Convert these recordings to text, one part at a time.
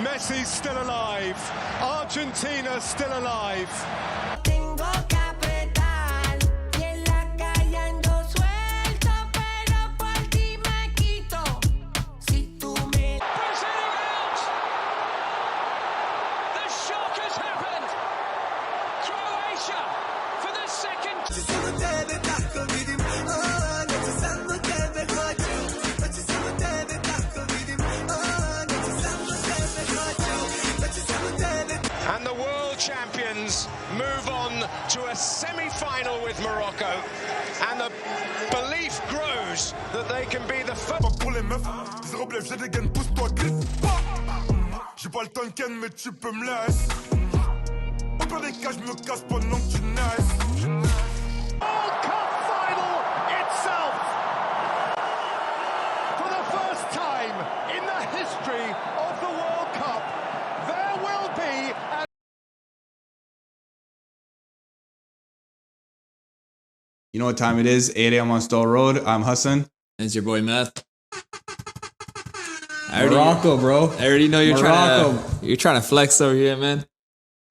Messi's still alive. Argentina's still alive. And the world champions move on to a semi-final with Morocco, and the belief grows that they can be the first. Pour les meufs, zéro blef, j'ai des gains, pousse-toi, glisse. J'ai pas le temps de ken, mais tu peux me laisser. Au pire des cas, je me casse pendant que tu naisses. World Cup final itself! For the first time in the history of the World Cup, there will be a... You know what time it is? 8 a.m. on Stoll Road. I'm Hassan. It's your boy Meth. Morocco, bro. I already know you're trying to flex over here, man.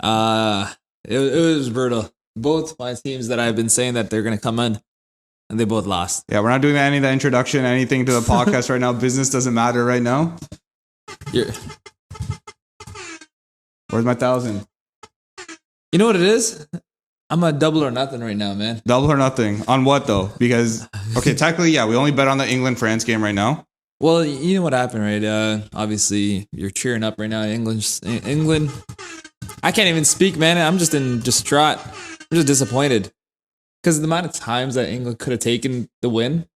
It was brutal. Both my teams that I've been saying that they're gonna come in, and they both lost. Yeah, we're not doing any of the introduction, anything to the podcast right now. Business doesn't matter right now. Where's my 1,000? You know what it is? I'm a double or nothing right now, man. Double or nothing. On what though? Because okay, technically, yeah, we only bet on the England-France game right now. Well, you know what happened, right? Obviously, you're cheering up right now. England. I can't even speak, man. I'm just distraught. I'm just disappointed because the amount of times that England could have taken the win,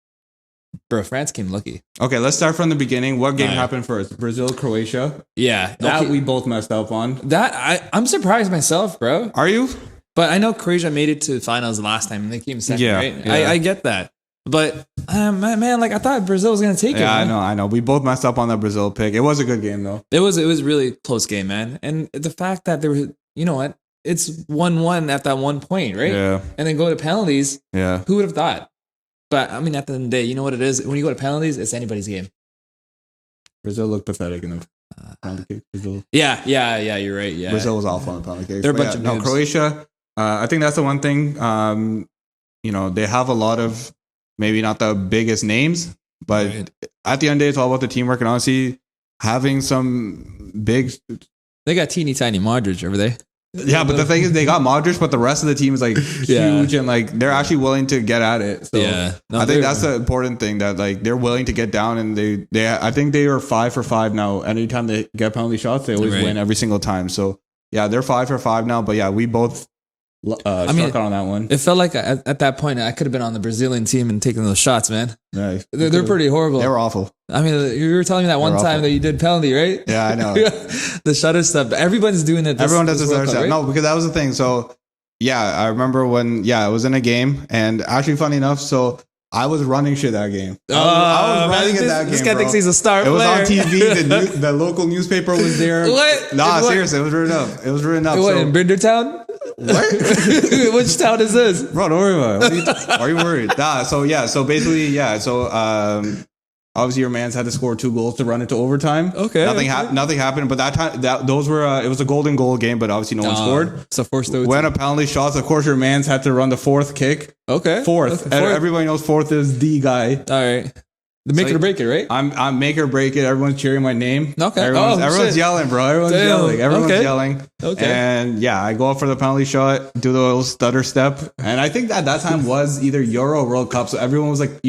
bro. France came lucky. Okay, let's start from the beginning. What game happened first? Brazil, Croatia. Yeah, That we both messed up on. I'm surprised myself, bro. Are you? But I know Croatia made it to the finals last time and they came second, right? Yeah. I get that. But man, like I thought Brazil was gonna take it. Yeah, man. I know. We both messed up on the Brazil pick. It was a good game though. It was really close game, man. And the fact that there was, you know what, it's 1-1 at that one point, right? Yeah. And then go to penalties. Yeah. Who would have thought? But I mean, at the end of the day, you know what it is? When you go to penalties, it's anybody's game. Brazil looked pathetic in the penalty kick. Brazil. Yeah, you're right. Yeah. Brazil was awful on the penalty kick. They're a bunch of noobs. Croatia. I think that's the one thing. You know, they have a lot of maybe not the biggest names, but at the end of the day, it's all about the teamwork. And honestly, having some big. They got teeny tiny Modric over there. Yeah, but the thing is, they got Modric, but the rest of the team is like huge and like they're actually willing to get at it. So I think that's the important thing that like they're willing to get down and they I think they are 5 for 5 now. Anytime they get penalty shots, they always win every single time. So yeah, they're 5 for 5 now. But yeah, we both. Struck on that one. It felt like at that point I could have been on the Brazilian team and taking those shots, man. Yeah, they're pretty horrible. They were awful. I mean, you were telling me that one time that you did penalty, right? Yeah, I know. The shutter step. Everyone's doing it. Everyone does the shutter step. Right? No, because that was the thing. So yeah, I remember when I was in a game, and actually, funny enough, so I was running shit that game. I was running in that game. This guy thinks he's a star player. It was on TV. The local newspaper was there. What? Nah, seriously, it was written up. What, in Brindertown? What? Which town is this? Bro, don't worry about it. Are you worried? So basically, obviously your man's had to score 2 goals to run into overtime. Okay. Nothing happened, but that time those were it was a golden goal game, but obviously no one scored. So forced to when a penalty shots, of course your man's had to run the 4th kick. Okay. Fourth. Everybody knows 4th is the guy. All right. The make it or break it, right? I'm make or break it. Everyone's cheering my name. Okay. Everyone's yelling, bro. Everyone's yelling. Okay. And yeah, I go up for the penalty shot, do the little stutter step. And I think that time was either Euro or World Cup. So everyone was like,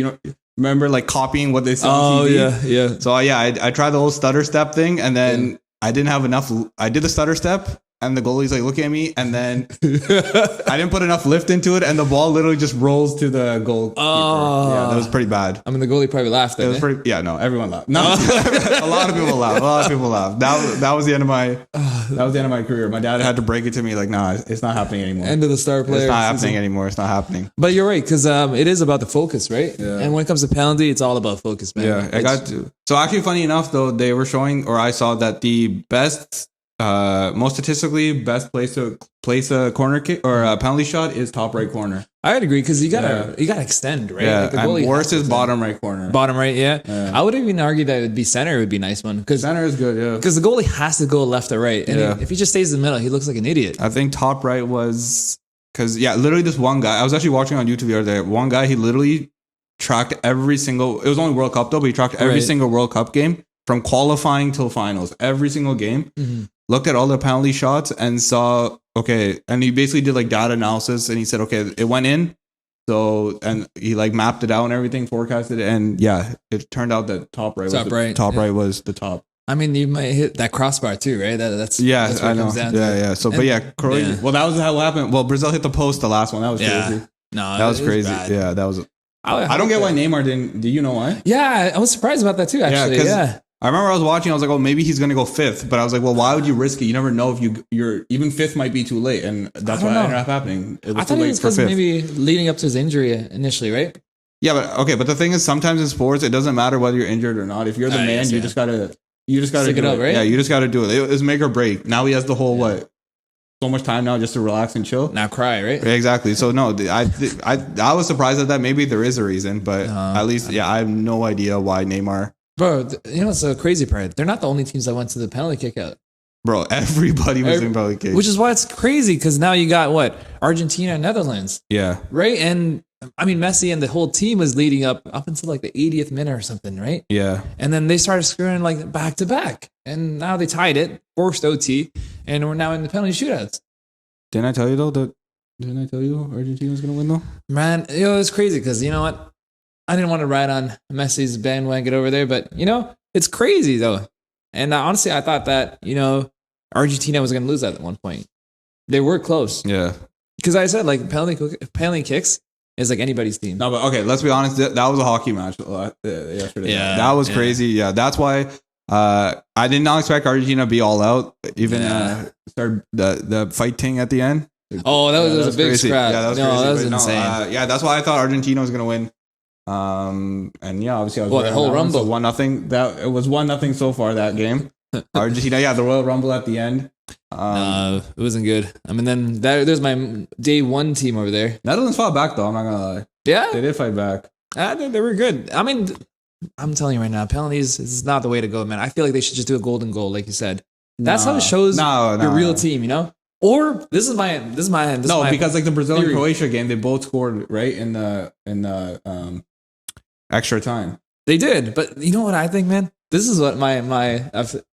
remember like copying what they said on TV? Yeah. So yeah, I tried the whole stutter step thing and then I didn't have enough. I did the stutter step. And the goalie's like looking at me, and then I didn't put enough lift into it, and the ball literally just rolls to the goalkeeper. Yeah, that was pretty bad. I mean, the goalie probably laughed. It was pretty. Yeah, no, everyone laughed. No, a lot of people laughed. That was the end of my career. My dad had to break it to me, like, nah, it's not happening anymore. End of the star player. It's not happening anymore. It's not happening. But you're right, because it is about the focus, right? Yeah. And when it comes to penalty, it's all about focus, man. Yeah, I got to. So actually, funny enough, though, they were showing, or I saw that the best. Most statistically best place to place a corner kick or a penalty shot is top right corner. I'd agree because you gotta extend, right? Yeah, like the and worst is bottom right corner. Bottom right, yeah. I would even argue that it would be center. It would be a nice one because center is good, yeah. Because the goalie has to go left or right, and if he just stays in the middle, he looks like an idiot. I think top right was because literally this one guy. I was actually watching on YouTube the other day. One guy, he literally tracked every single. It was only World Cup though, but he tracked every single World Cup game from qualifying till finals. Every single game. Mm-hmm. Looked at all the penalty shots and saw, okay, and he basically did like data analysis and he said, okay, it went in. So, and he like mapped it out and everything, forecasted it. And it turned out that top right was the top. I mean, you might hit that crossbar too, right? That's what I know. So, but Croatia, well, that was how it happened. Well, Brazil hit the post the last one. That was crazy. No, that was crazy. Bad. Yeah, that was. I don't get why Neymar didn't. Do you know why? Yeah, I was surprised about that too, actually. Yeah. I remember I was watching. I was like, "Oh, maybe he's going to go fifth." But I was like, "Well, why would you risk it? You never know if you're even fifth might be too late." And that's why it ended up happening. I thought it was because maybe leading up to his injury initially, right? Yeah, but okay. But the thing is, sometimes in sports, it doesn't matter whether you're injured or not. If you're the man, you just gotta stick it up, right? Yeah, you just gotta do it. It was make or break. Now he has the whole so much time now just to relax and chill. Now cry, right? Exactly. So no, I was surprised at that. Maybe there is a reason, but at least I have no idea why Neymar. Bro, you know what's the crazy part? They're not the only teams that went to the penalty kick out. Bro, everybody was in penalty kick. Which is why it's crazy, because now you got Argentina and Netherlands. Yeah. Right? And I mean, Messi and the whole team was leading up until like the 80th minute or something, right? Yeah. And then they started screwing like back to back. And now they tied it, forced OT, and we're now in the penalty shootouts. Didn't I tell you Argentina was going to win though? Man, it's crazy because you know what? I didn't want to ride on Messi's bandwagon over there, but it's crazy though. And honestly, I thought that, Argentina was going to lose at one point. They were close. Yeah. Because I said like penalty kicks is like anybody's team. No, but okay, let's be honest. That was a hockey match yesterday. Yeah. That was crazy. Yeah. That's why I did not expect Argentina to be all out. Even start the fighting at the end. Oh, that was a big crazy. scrap. Yeah, that was crazy. That was insane. That's why I thought Argentina was going to win. And obviously I was the whole Rumble. So 1-0. It was 1-0 so far that game. Argentina, the Royal Rumble at the end. No, it wasn't good. I mean, then there's my day one team over there. Netherlands fought back though. I'm not gonna lie. Yeah, they did fight back. They were good. I mean, I'm telling you right now, penalties is not the way to go, man. I feel like they should just do a golden goal, like you said. That's how it shows your real team, Or this is my because like the Brazil and Croatia game, they both scored right in the extra time. They did, but you know what I think, man? This is what my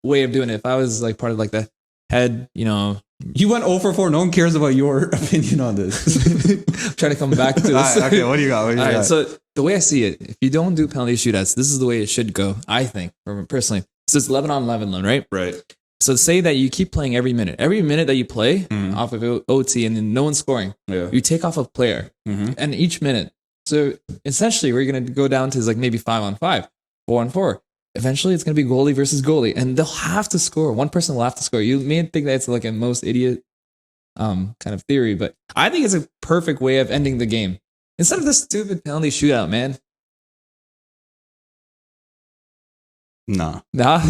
way of doing it. If I was like part of like the head, You went 0-for-4. No one cares about your opinion on this. I'm trying to come back to this. Right, okay, what do you got? All right, so the way I see it, if you don't do penalty shootouts, this is the way it should go, I think, personally. So it's 11 on 11, right? Right. So say that you keep playing every minute. Every minute that you play off of OT and then no one's scoring, you take off a player. And each minute. So essentially, we're going to go down to like maybe 5-on-5, 4-on-4. Eventually, it's going to be goalie versus goalie, and they'll have to score. One person will have to score. You may think that's like a most idiot kind of theory, but I think it's a perfect way of ending the game. Instead of this stupid penalty shootout, man. Nah. No,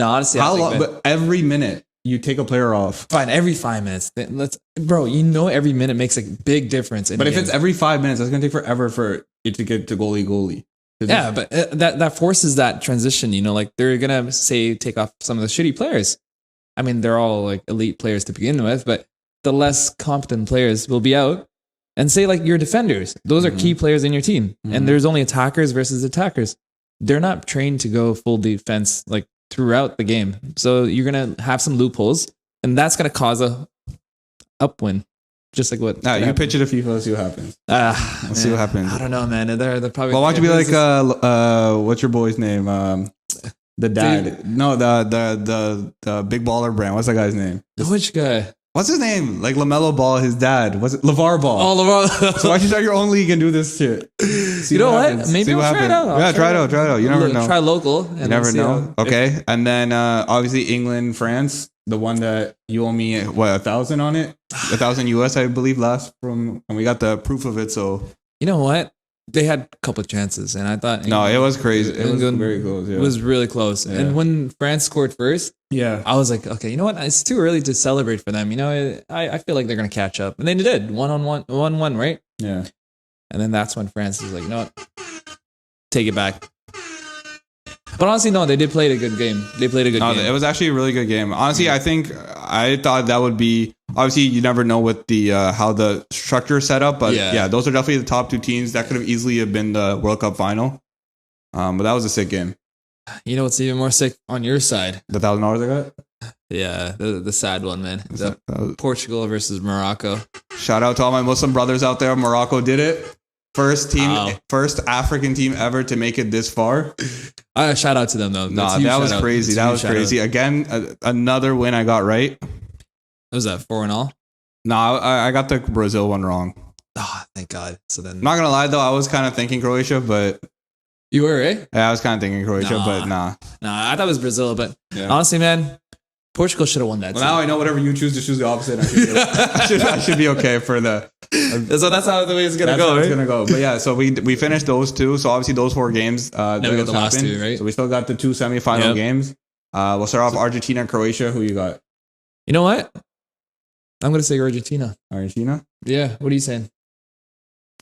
honestly. How long? But every minute you take a player off. Fine, every 5 minutes. Bro, every minute makes a big difference. But if it's every 5 minutes, that's going to take forever for it to get to goalie. Yeah, but that forces that transition, like they're going to say take off some of the shitty players. I mean, they're all like elite players to begin with, but the less competent players will be out. And say like your defenders, those are key players in your team. And there's only attackers versus attackers. They're not trained to go full defense like throughout the game. So you're going to have some loopholes, and that's going to cause a upwind. Just like what? You pitch it to FIFA, let's see what happens. Let's see what happens. I don't know, man. They're probably. Well, why don't you be like, what's your boy's name? The dad. Dude. No, the big baller brand. What's that guy's name? Which guy? What's his name? Like LaMelo Ball, his dad. Was it LeVar Ball? Oh, LeVar. So why don't you start your own league and do this shit? You know what? Maybe I'll try it out. Yeah, try it out. You never know. Try local. You never know. Okay. And then obviously England, France. The one that you owe me, 1,000 on it? 1,000 US, I believe, and we got the proof of it. So you know what? they had a couple of chances, and I thought it was crazy. It was very close. Yeah. It was really close. Yeah. And when France scored first, I was like, okay, you know what? It's too early to celebrate for them. You know, I feel like they're gonna catch up, and they did 1-1, right? Yeah. And then that's when France was like, you know what? Take it back. But honestly, no, they did play a good game. They played a good game. It was actually a really good game. Honestly, I thought that would be, obviously you never know with the how the structure is set up, but yeah, those are definitely the top two teams that could have easily have been the World Cup final. But that was a sick game. You know what's even more sick on your side? The $1,000 I got? Yeah, the sad one, man. Portugal versus Morocco. Shout out to all my Muslim brothers out there. Morocco did it. First African team ever to make it this far. Shout out to them though. That was crazy. That was crazy. Again, another win I got right. Was that 4-all? No, I got the Brazil one wrong. Oh, thank God. So then, I'm not gonna lie though, I was kind of thinking Croatia, but you were, eh? Yeah, I was kind of thinking Croatia, but nah. Nah, I thought it was Brazil, but honestly, man, Portugal should have won that. Well, now I know whatever you choose to choose the opposite. I should be okay for the. So that's how the way it's gonna go. It's gonna go. But yeah, so we finished those two. So obviously those 4 games. Now we got the last 2, right? So we still got the 2 semifinal games. We'll start off Argentina and Croatia. Who you got? You know what? I'm gonna say Argentina. Argentina? Yeah. What are you saying?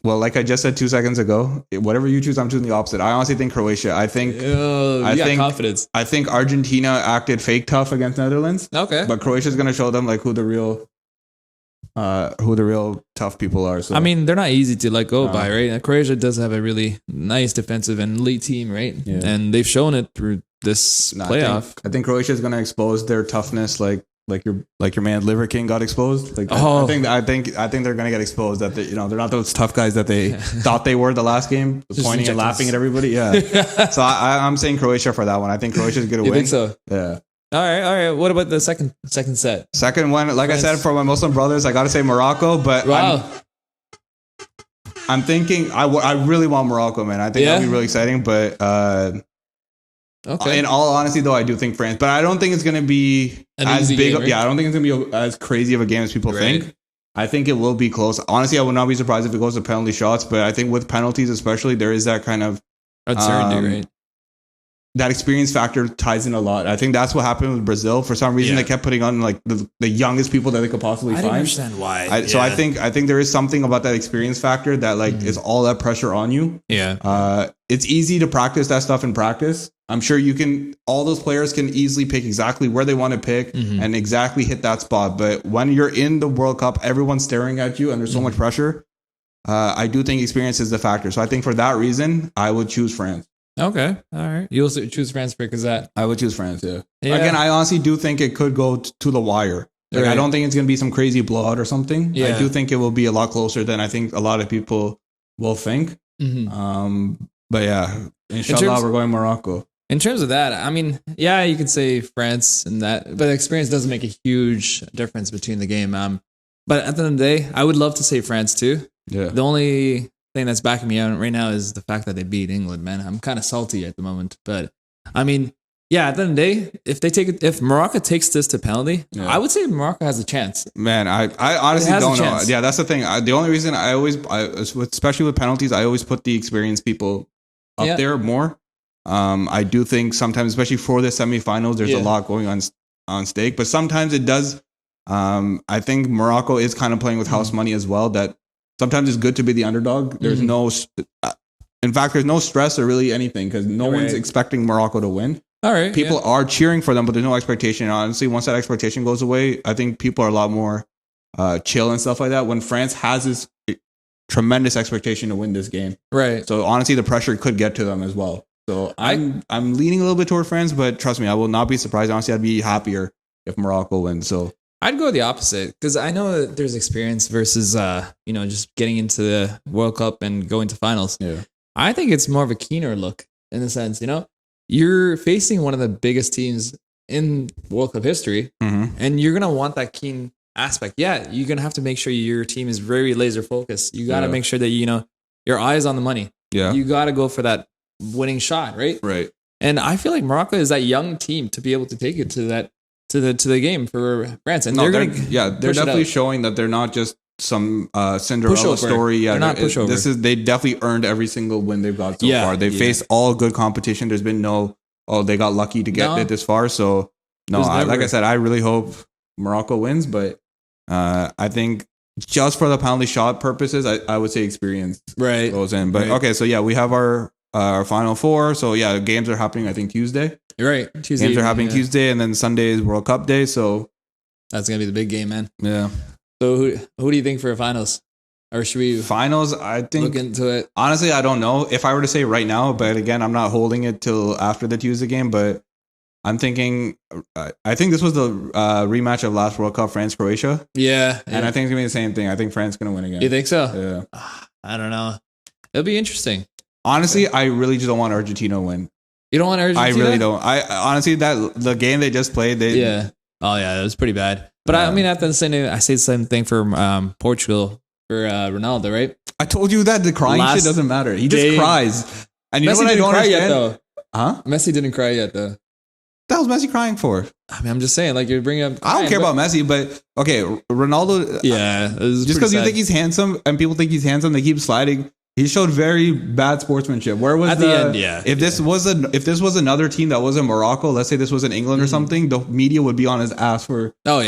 Well, like I just said 2 seconds ago, whatever you choose, I'm choosing the opposite. I honestly think Croatia. I think confidence. I think Argentina acted fake tough against Netherlands. Okay, but Croatia's going to show them like who the real tough people are. So I mean, they're not easy to let go by, right? Croatia does have a really nice defensive and elite team, right? Yeah. And they've shown it through this playoff. I think Croatia is going to expose their toughness, like your man Liver King got exposed. Like I think they're gonna get exposed that they're not those tough guys that they thought they were the last game, pointing and laughing at everybody. Yeah. So I'm saying Croatia for that one. I think Croatia's gonna win. You think so? Yeah. All right. What about the second set? Second one, like France. I said, for my Muslim brothers, I gotta say Morocco, but I'm thinking I really want Morocco, man. I think that'd be really exciting, but in all honesty, though, I do think France, but I don't think it's going to be as big. Game, right? Yeah, I don't think it's going to be as crazy of a game as people think. I think it will be close. Honestly, I would not be surprised if it goes to penalty shots, but I think with penalties especially, there is that kind of uncertainty, right? That experience factor ties in a lot. I think that's what happened with Brazil. For some reason, they kept putting on like the youngest people that they could possibly find. I don't understand why. So I think there is something about that experience factor that like is all that pressure on you. Yeah. It's easy to practice that stuff in practice. I'm sure all those players can easily pick exactly where they want to pick and exactly hit that spot. But when you're in the World Cup, everyone's staring at you and there's so much pressure. I do think experience is the factor. So I think for that reason, I would choose France. Okay. All right. You also choose France because that. I would choose France, yeah. Again, I honestly do think it could go to the wire. Like, I don't think it's going to be some crazy blowout or something. Yeah. I do think it will be a lot closer than I think a lot of people will think. But yeah, inshallah, we're going Morocco. In terms of that, I mean, yeah, you could say France and that, but the experience doesn't make a huge difference between the game. But at the end of the day, I would love to say France too. Yeah. The only thing that's backing me out right now is the fact that they beat England, man. I'm kind of salty at the moment, but I mean, yeah, at the end of the day, if Morocco takes this to penalty, I would say Morocco has a chance. Man, I honestly don't know. Yeah, that's the thing. The only reason I especially with penalties, I always put the experienced people up there more. I do think sometimes, especially for the semifinals, there's a lot going on stake, but sometimes it does. I think Morocco is kind of playing with house money as well. That sometimes it's good to be the underdog. There's in fact, there's no stress or really anything because no one's expecting Morocco to win. All right. People are cheering for them, but there's no expectation. And honestly, once that expectation goes away, I think people are a lot more chill and stuff like that. When France has this tremendous expectation to win this game, right? So honestly, the pressure could get to them as well. So I'm leaning a little bit toward France, but trust me, I will not be surprised. Honestly, I'd be happier if Morocco wins. So I'd go the opposite because I know that there's experience versus just getting into the World Cup and going to finals. Yeah, I think it's more of a keener look in the sense, you're facing one of the biggest teams in World Cup history, and you're gonna want that keen aspect. Yeah, you're gonna have to make sure your team is very laser focused. You got to make sure that your eyes on the money. Yeah, you got to go for that winning shot, right? Right. And I feel like Morocco is that young team to be able to take it to the game for France, and they're definitely showing that they're not just some Cinderella Pushover. story. Yeah, they're not pushover. They definitely earned every single win they've got so far. They faced all good competition. There's been they got lucky to get it this far. So like I said, I really hope Morocco wins, but I think just for the penalty shot purposes, I would say experience goes in. But okay, so yeah, we have our Final Four. So yeah, games are happening, I think, Tuesday. You're right. Tuesday. Games are happening Tuesday, and then Sunday is World Cup Day. So that's going to be the big game, man. Yeah. So who do you think for finals? Or should we finals? I think look into it. Honestly, I don't know if I were to say right now, but again, I'm not holding it till after the Tuesday game. But I'm thinking, I think this was the rematch of last World Cup, France Croatia. Yeah, and I think it's gonna be the same thing. I think France is gonna win again. You think so? Yeah. I don't know. It'll be interesting. Honestly, I really just don't want Argentina to win. You don't want Argentina? I really don't. I honestly, that the game they just played, Oh yeah, it was pretty bad. But I mean, at the same time, I say the same thing for Portugal for Ronaldo, right? I told you that the crying shit doesn't matter. He just cries. And you know what I don't understand? Yet, huh? Messi didn't cry yet, though. What was Messi crying for? I mean, I'm just saying, like, you're bringing up. I don't care about Messi, but okay, Ronaldo. Yeah, just because you think he's handsome and people think he's handsome, they keep sliding. He showed very bad sportsmanship. Where was at the end? Yeah. If this was another team that wasn't Morocco, let's say this was in England or something, the media would be on his ass for not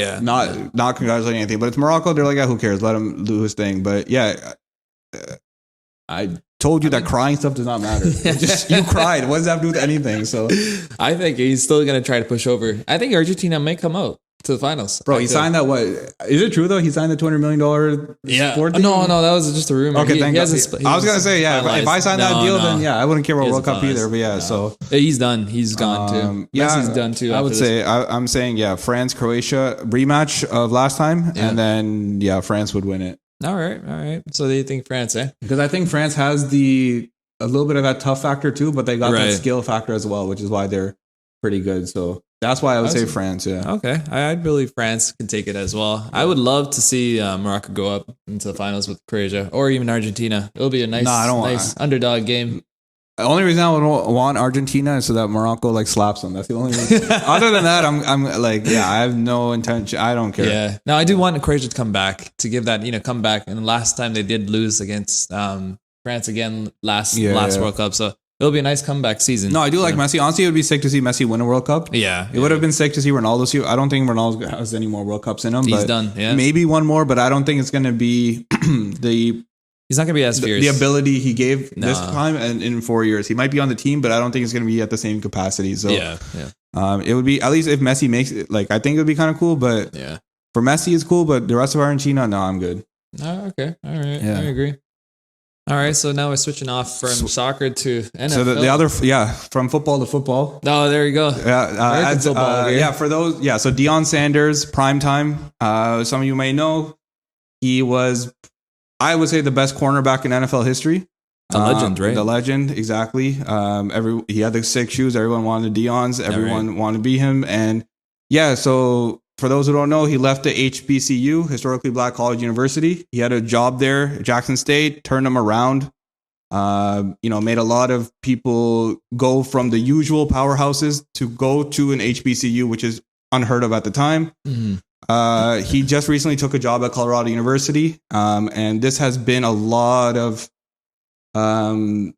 congratulating anything. But it's Morocco. They're like, who cares? Let him do his thing. But yeah, I told you that crying stuff does not matter. Just you cried. What does that have to do with anything? So I think he's still gonna try to push over. I think Argentina may come out to the finals. Bro, he signed that. What is it true though? He signed the $200 million sport deal? No, that was just a rumor. Okay, thank God. I was gonna say, if I signed that deal, then I wouldn't care about World Cup either. But so he's done. He's gone too. Messi's done too. I would say I'm saying France Croatia rematch of last time, and then France would win it. All right. So do you think France? Because I think France has a little bit of that tough factor too, but they got that skill factor as well, which is why they're pretty good. So that's why I would say France. Yeah. Okay. I believe France can take it as well. I would love to see Morocco go up into the finals with Croatia or even Argentina. It'll be a nice underdog game. The only reason I would want Argentina is so that Morocco slaps them. That's the only reason. Other than that, I'm I have no intention. I don't care. Yeah. No, I do want Croatia to come back, to give that, comeback. And last time they did lose against France again last World Cup. So it'll be a nice comeback season. No, I do like Messi. Honestly, it would be sick to see Messi win a World Cup. Yeah. It would have been sick to see Ronaldo. I don't think Ronaldo has any more World Cups in him. He's done. Yeah. Maybe one more, but I don't think it's going to be He's not going to be as fierce. The ability he gave this time and in 4 years. He might be on the team, but I don't think it's going to be at the same capacity. So it would be, at least if Messi makes it, I think it would be kind of cool. But for Messi, it's cool. But the rest of Argentina, no, I'm good. Oh, okay. All right. Yeah. I agree. All right. So now we're switching off from soccer to NFL. So the other, from football to football. Oh, there you go. Yeah. For those, so Deion Sanders, PrimeTime. Some of you may know, he was, I would say, the best cornerback in NFL history. The legend, right? The legend, exactly. He had the 6 shoes. Everyone wanted Deion's. Everyone wanted to be him. And so for those who don't know, he left the HBCU, Historically Black College University. He had a job there at Jackson State, turned him around. Made a lot of people go from the usual powerhouses to go to an HBCU, which is unheard of at the time. Mm-hmm. He just recently took a job at Colorado University, and this has been a lot of, I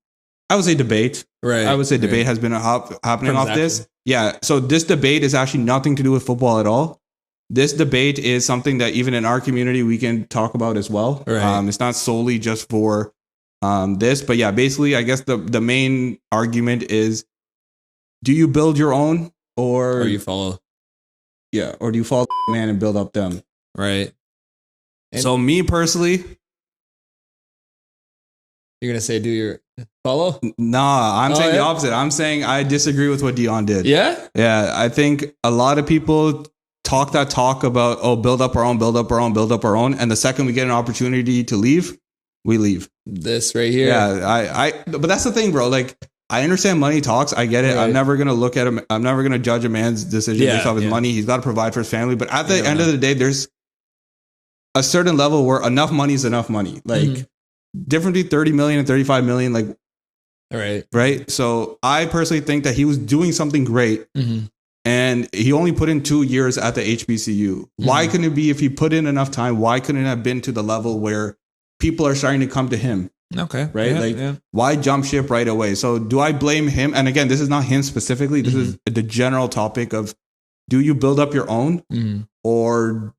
would say, debate. Right. I would say debate has been happening off this. Yeah. So this debate is actually nothing to do with football at all. This debate is something that even in our community we can talk about as well. Right. It's not solely just for this, but basically, I guess the main argument is: do you build your own, or you follow? Yeah, or do you follow man and build up them? Right. So me personally, you're gonna say do your follow? Nah, I'm saying the opposite. I'm saying I disagree with what Deion did. Yeah? Yeah, I think a lot of people talk about, build up our own, build up our own, build up our own. And the second we get an opportunity to leave, we leave. This right here. Yeah, but that's the thing, bro. I understand money talks. I get it. Right. I'm never going to look at him. I'm never going to judge a man's decision based off his money. He's got to provide for his family. But at the end of the day, there's a certain level where enough money is enough money. Difference between 30 million and 35 million. Right. Right. So I personally think that he was doing something great. Mm-hmm. and he only put in 2 years at the HBCU. Why couldn't it be, if he put in enough time, why couldn't it have been to the level where people are starting to come to him? Okay. Right? Why jump ship right away? So do I blame him? And again, this is not him specifically. This is the general topic of, do you build up your own or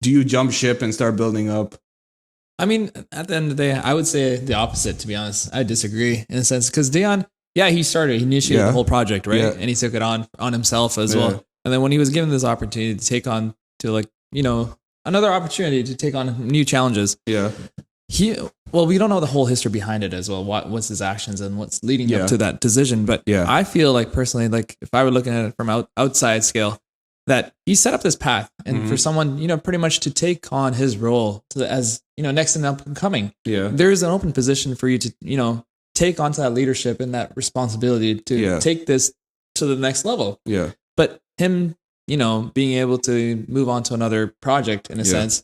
do you jump ship and start building up? I mean, at the end of the day, I would say the opposite, to be honest. I disagree in a sense, because Deion, he initiated the whole project, right? And he took it on himself as well. And then when he was given this opportunity to take on, another opportunity to take on new challenges. Yeah. We don't know the whole history behind it as well. What's his actions and what's leading up to that decision. But I feel like personally, like if I were looking at it from outside scale, that he set up this path, and for someone, pretty much to take on his role as next and up and coming. Yeah. There's an open position for you to, take onto that leadership and that responsibility to take this to the next level. Yeah. But him, being able to move on to another project in a sense,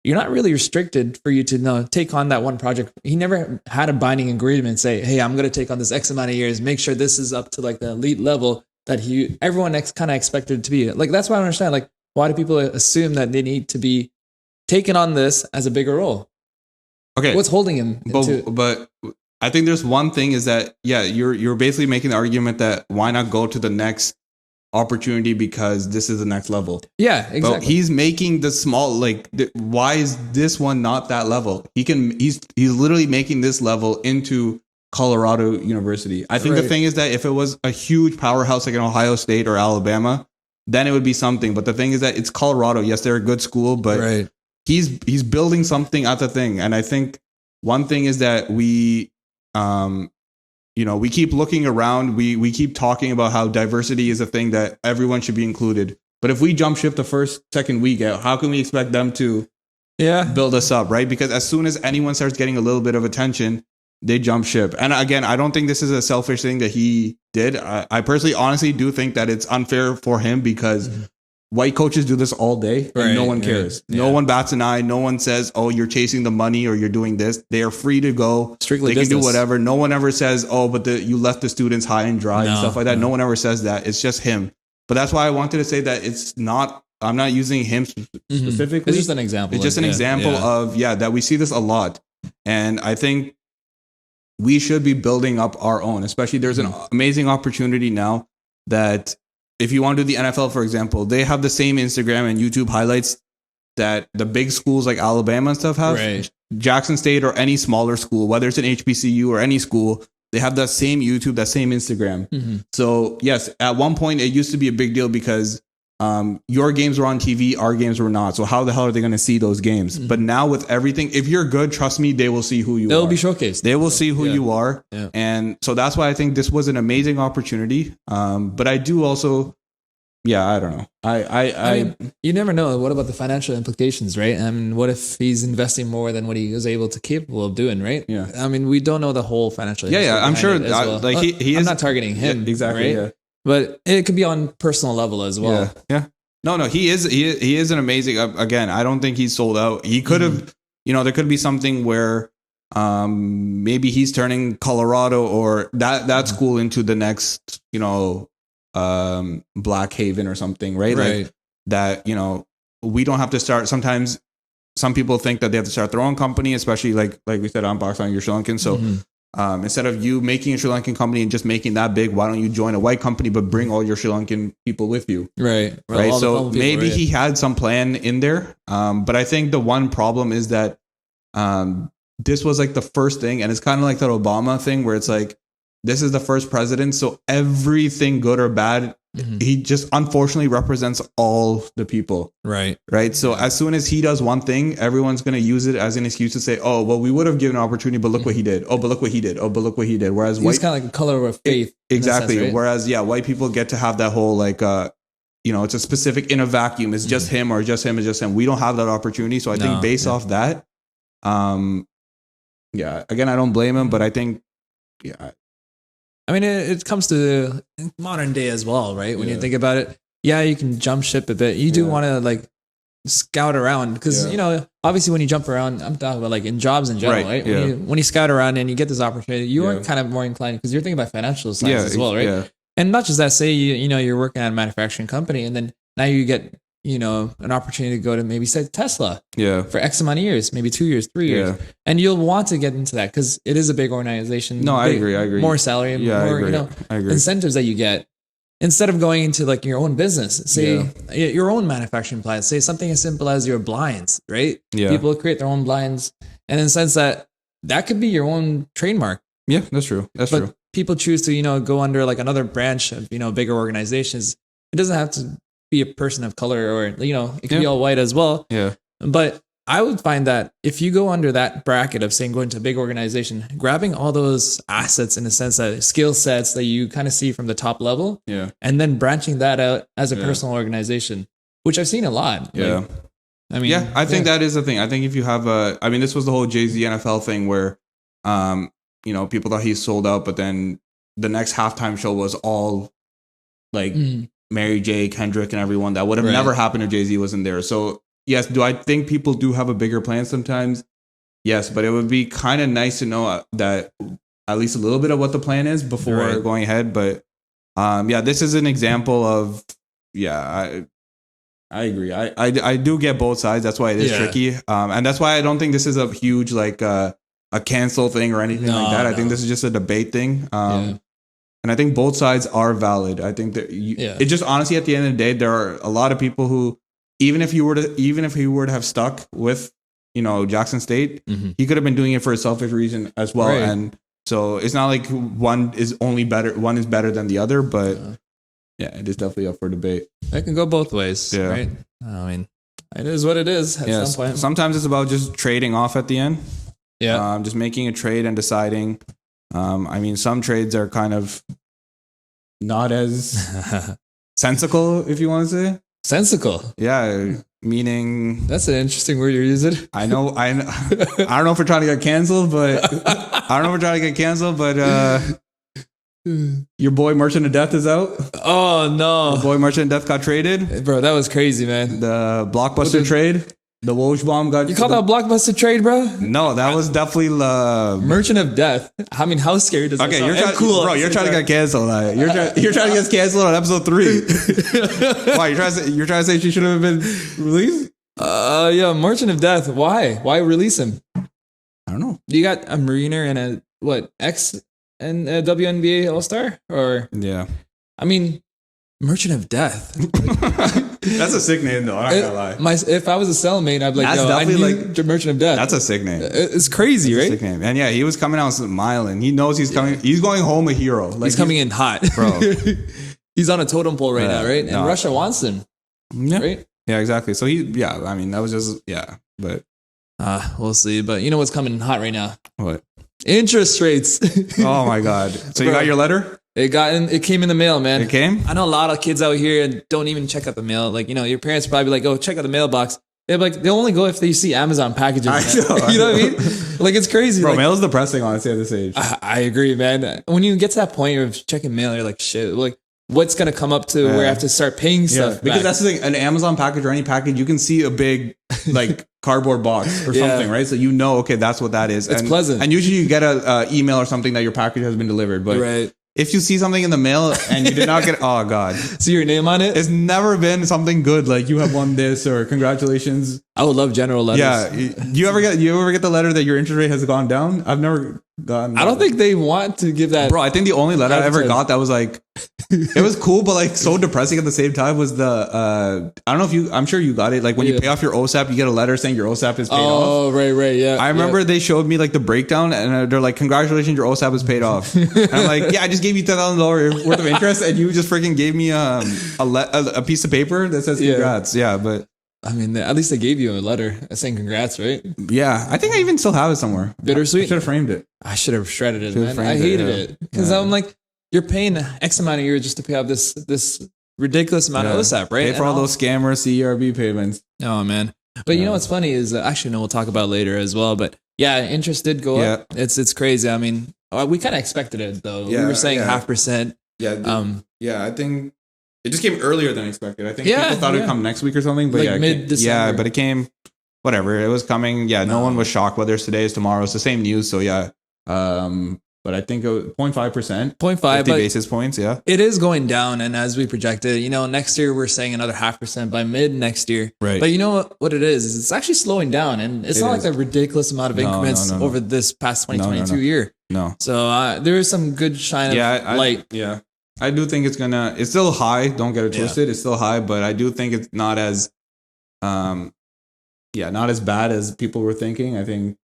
you're not really restricted for you to take on that one project. He never had a binding agreement say, hey, I'm going to take on this X amount of years, make sure this is up to like the elite level that everyone kind of expected it to be. Like, that's why I don't understand. Like, why do people assume that they need to be taken on this as a bigger role? Okay. What's holding him? But I think there's one thing is that, you're basically making the argument that why not go to the next opportunity because this is the next level. Yeah, exactly. But he's making the small, why is this one not that level? He's literally making this level into Colorado University. I think the thing is that if it was a huge powerhouse like in Ohio State or Alabama, then it would be something. But the thing is that it's Colorado. Yes, they're a good school, but he's building something at the thing. And I think one thing is that we keep looking around. We keep talking about how diversity is a thing that everyone should be included. But if we jump ship the second week out, how can we expect them to build us up, right? Because as soon as anyone starts getting a little bit of attention, they jump ship. And again, I don't think this is a selfish thing that he did. I personally, honestly do think that it's unfair for him because white coaches do this all day and no one cares. No one bats an eye. No one says, oh, you're chasing the money or you're doing this. They are free to go. Strictly they can do whatever. No one ever says, oh, but you left the students high and dry and stuff like that. No one ever says that. It's just him. But that's why I wanted to say that I'm not using him specifically. It's just an example. It's just an example of, that we see this a lot. And I think we should be building up our own, especially there's an amazing opportunity now that if you want to do the NFL, for example, they have the same Instagram and YouTube highlights that the big schools like Alabama and stuff have. Right. Jackson State or any smaller school, whether it's an HBCU or any school, they have that same YouTube, that same Instagram. So yes, at one point it used to be a big deal because your games were on TV, our games were not. So how the hell are they going to see those games? But now with everything, if you're good, trust me, they will see who you are. They'll be showcased. They will see who you are. Yeah. And so that's why I think this was an amazing opportunity. But I do also, I don't know. I mean, you never know. What about the financial implications, right? I mean, what if he's investing more than what he was capable of doing, right? Yeah. I mean, we don't know the whole financial. I'm sure. He is. I'm not targeting him. Exactly. Right? Yeah. But it could be on personal level as well. Yeah. No, he is an amazing, again, I don't think he's sold out. He could have, there could be something where maybe he's turning Colorado or that school into the next, Black Haven or something, right? Like that, we don't have to start. Sometimes some people think that they have to start their own company, especially like we said on Box on Your Sri Lankan. So instead of you making a Sri Lankan company and just making that big, why don't you join a white company but bring all your Sri Lankan people with you? Right. So maybe he had some plan in there. But I think the one problem is that this was like the first thing, and it's kind of like that Obama thing where it's like, this is the first president, so everything good or bad, he just unfortunately represents all the people. Right. So as soon as he does one thing, everyone's going to use it as an excuse to say, oh, well, we would have given an opportunity, but look what he did. Oh, but look what he did. Oh, but look what he did. Whereas he's kind of like a color of faith. Exactly. Sense, right? Whereas, white people get to have that whole it's a specific in a vacuum. It's just him or just him. It's just him. We don't have that opportunity. So I think based off that, again, I don't blame him, but I think, I mean, it comes to modern day as well, right? When you think about it, you can jump ship a bit. You do want to scout around because, obviously when you jump around, I'm talking about in jobs in general, right? When you scout around and you get this opportunity, you are kind of more inclined because you're thinking about financial sides as well, right? And not just that, say you're working at a manufacturing company and then now you get, an opportunity to go to maybe say Tesla for X amount of years, maybe 2 years, 3 years. And you'll want to get into that because it is a big organization. No, I agree. More salary, more, I agree. Incentives that you get. Instead of going into like your own business, say your own manufacturing plant, say something as simple as your blinds, right? Yeah. People create their own blinds. And in the sense that could be your own trademark. Yeah, that's true. That's true. People choose to, go under like another branch of, bigger organizations. It doesn't have to be a person of color or, it can be all white as well. Yeah. But I would find that if you go under that bracket of saying going to a big organization, grabbing all those assets in a sense that skill sets that you kind of see from the top level, and then branching that out as a personal organization, which I've seen a lot. Yeah. Like, I mean, I think that is the thing. I think if you have this was the whole Jay-Z NFL thing where, people thought he sold out, but then the next halftime show was all like Mary J, Kendrick, and everyone. That would have never happened if Jay-Z wasn't there. So yes, do I think people do have a bigger plan sometimes? Yes, but it would be kind of nice to know that at least a little bit of what the plan is before going ahead. But this is an example of I agree. I do get both sides. That's why it is tricky. And that's why I don't think this is a huge like a cancel thing or anything like that. I think this is just a debate thing. And I think both sides are valid. I think that it just honestly at the end of the day, there are a lot of people who even if he were to have stuck with Jackson State, he could have been doing it for a selfish reason as well. Right. And so it's not like one is better than the other, but it is definitely up for debate. It can go both ways, right? I mean, it is what it is at some point. Sometimes it's about just trading off at the end. Yeah. Just making a trade and deciding. Some trades are kind of not as sensical, if you want to say. Sensical? Yeah, meaning... That's an interesting word you're using. I know. I don't know if we're trying to get canceled, but... Your boy Merchant of Death is out. Oh, no. Your boy Merchant of Death got traded. Bro, that was crazy, man. The Blockbuster trade. The Woj bomb got... You call that a Blockbuster trade, bro? No, that was definitely... Merchant of Death. I mean, how scary does that sound? You're trying to get canceled. You're trying to get canceled on episode 3. Why? You're trying to say she should have been released? Merchant of Death. Why? Why release him? I don't know. You got a Mariner and a WNBA All-Star? Or... Yeah. I mean... Merchant of Death. That's a sick name, though. I'm not gonna lie. If I was a cellmate, I'd be like, I need Merchant of Death. That's a sick name. It's crazy, right? Sick name. And he was coming out smiling. He knows he's coming. He's going home a hero. He's coming in hot, bro. He's on a totem pole right now, right? And Russia wants him, right? Yeah, exactly. So that was just but we'll see. But you know what's coming hot right now? What? Interest rates. Oh my God! So you got your letter? It came in the mail, man. It came? I know a lot of kids out here don't even check out the mail. Like, your parents probably like, oh, check out the mailbox. They'll only go if they see Amazon packages. You know what I mean? Like, it's crazy. Bro, like, mail is depressing, honestly, at this age. I agree, man. When you get to that point of checking mail, you're like, shit, like, what's going to come up to where I have to start paying stuff because back? That's the thing. An Amazon package or any package, you can see a big, like, cardboard box or something, right? So okay, that's what that is. It's pleasant. And usually you get a email or something that your package has been delivered. But if you see something in the mail and you did not get, oh God. See your name on it? It's never been something good. Like you have won this or congratulations. I would love general letters. Yeah. You ever get the letter that your interest rate has gone down? I've never gotten that. I don't think they want to give that. Bro, I think the only letter I ever got that was like, it was cool, but like so depressing at the same time was the, I don't know if I'm sure you got it. Like when you pay off your OSAP, you get a letter saying your OSAP is paid off. Oh, right. Yeah. I remember they showed me like the breakdown and they're like, congratulations, your OSAP is paid off. And I'm like, yeah, I just gave you $10,000 worth of interest and you just freaking gave me a piece of paper that says congrats. Yeah, but. I mean, at least they gave you a letter saying congrats, right? Yeah. I think I even still have it somewhere. Bittersweet? I should have framed it. I should have shredded it, man. I hated it. Because I'm like, you're paying X amount of years just to pay off this ridiculous amount of OSAP, right? Pay for all those scammer CRB payments. Oh, man. But you know what's funny is, actually, no, we'll talk about it later as well. But yeah, interest did go up. It's crazy. I mean, we kind of expected it, though. We were saying 0.5%. Yeah. I think it just came earlier than expected. I think people thought it would come next week or something. But like mid-December. Yeah, but it came, whatever. It was coming. Yeah, no one was shocked whether it's today, it's tomorrow. It's the same news. So yeah. But but I think 0.5%. 0.5, 50 basis points, yeah. It is going down, and as we projected, next year we're saying another 0.5% by mid next year. Right. But you know what it is it's actually slowing down, and it's not like a ridiculous amount of increments over this past 2022 year. No. So there is some good shine of light. Yeah. I do think it's still high. Don't get it twisted. It's still high, but I do think it's not as, not as bad as people were thinking. I think.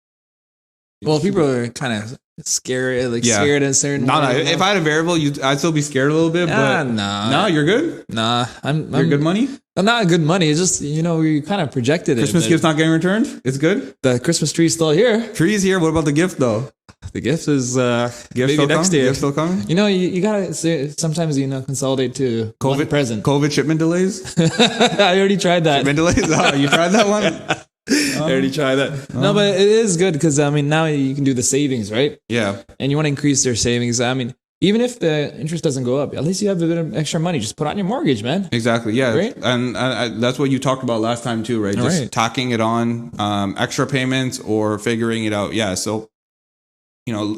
Well, people are kind of scared, scared at a certain. No. If I had a variable, I'd still be scared a little bit. But no, you're good. Nah, you're good money. I'm not good money. It's just we kind of projected Christmas gifts not getting returned. It's good. The Christmas tree's still here. Tree's here. What about the gift though? The gift is maybe next year. Gift still coming. You gotta sometimes consolidate to COVID present. COVID shipment delays. I already tried that. Shipment delays. Oh, you tried that one. I already tried that. No, but it is good because now you can do the savings, right? Yeah. And you want to increase their savings. Even if the interest doesn't go up, at least you have a bit of extra money. Just put on your mortgage, man. Exactly. Yeah. Right? And that's what you talked about last time too, right? Just tacking it on, extra payments or figuring it out. Yeah. So,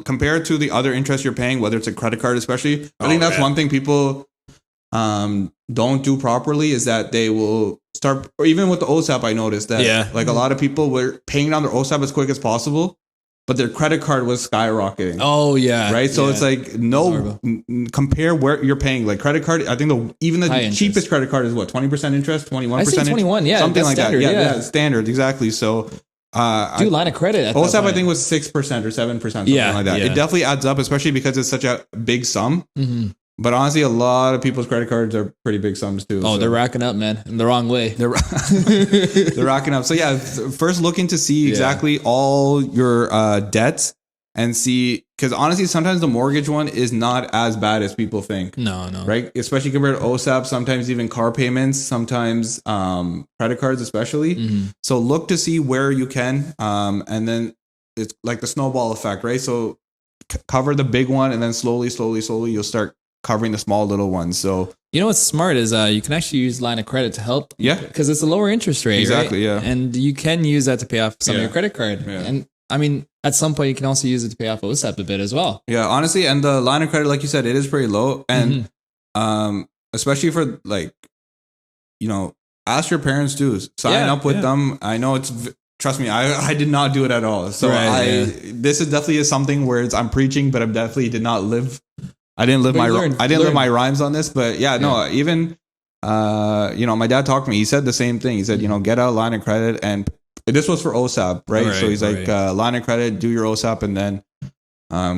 compared to the other interest you're paying, whether it's a credit card, especially, I think that's one thing people don't do properly is that they will start, or even with the OSAP, I noticed that a lot of people were paying down their OSAP as quick as possible, but their credit card was skyrocketing. Oh yeah. Right. So it's like, compare where you're paying, like credit card. I think even the cheapest credit card is what, 20% interest, 21%. I say 21. Yeah. Something like standard, that. Yeah. Standard. Exactly. So, line of credit. OSAP, I think was 6% or 7%, something like that. It definitely adds up, especially because it's such a big sum. Mm-hmm. But honestly, a lot of people's credit cards are pretty big sums too. Oh, they're racking up, man, in the wrong way. They're racking up. So yeah, first looking to see exactly all your debts and see, because honestly, sometimes the mortgage one is not as bad as people think. No. Right? Especially compared to OSAP, sometimes even car payments, sometimes credit cards especially. Mm-hmm. So look to see where you can. And then it's like the snowball effect, right? So cover the big one and then slowly, you'll start covering the small little ones. So what's smart is you can actually use line of credit to help. Yeah. Because it's a lower interest rate. Exactly, right? Yeah. And you can use that to pay off some of your credit card. Yeah. And at some point you can also use it to pay off OSAP a bit as well. Yeah, honestly, and the line of credit, like you said, it is pretty low. And especially for ask your parents too. Sign up with them. I know trust me, I did not do it at all. So this is definitely something where I'm preaching, but I definitely did not live. I didn't live my rhymes on this, but even my dad talked to me. He said the same thing. He said, get a line of credit, and this was for OSAP, right? So he's like, line of credit, do your OSAP, and then